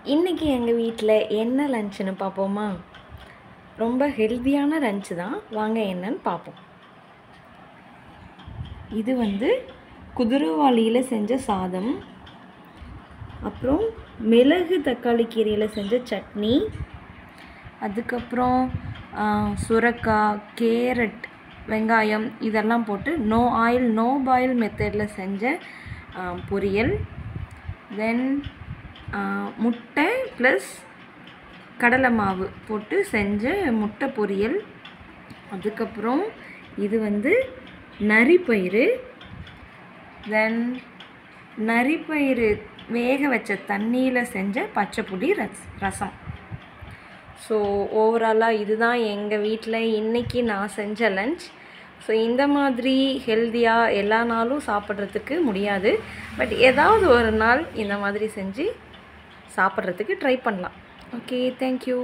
இன்றைக்கி எங்கள் வீட்டில் என்ன லஞ்சுன்னு பார்ப்போமா? ரொம்ப ஹெல்த்தியான லஞ்சு தான். வாங்க என்னன்னு பார்ப்போம். இது குதிரைவாளியில் செஞ்ச சாதம், அப்புறம் மிளகு தக்காளி கீரையில் செஞ்ச சட்னி, அதுக்கப்புறம் சுரக்காய், கேரட், வெங்காயம் இதெல்லாம் போட்டு நோ ஆயில் நோ பாயில் மெத்தடில் செஞ்ச பொரியல், தென் முட்டை ப்ளஸ் கடலை மாவு போட்டு செஞ்ச முட்டை பொரியல், அதுக்கப்புறம் இது நரிப்பயிறு, தென் நரிப்பயிறு வேக வச்ச தண்ணியில் செஞ்ச பச்சைப்புளி ரசம். ஸோ ஓவராலாக இதுதான் எங்கள் வீட்டில் இன்றைக்கி நான் செஞ்ச லஞ்ச். ஸோ இந்த மாதிரி ஹெல்த்தியாக எல்லா நாளும் சாப்பிட்றதுக்கு முடியாது, பட் ஏதாவது ஒரு நாள் இந்த மாதிரி செஞ்சு சாப்பிட்றதுக்கு ட்ரை பண்ணலாம். Okay, thank you.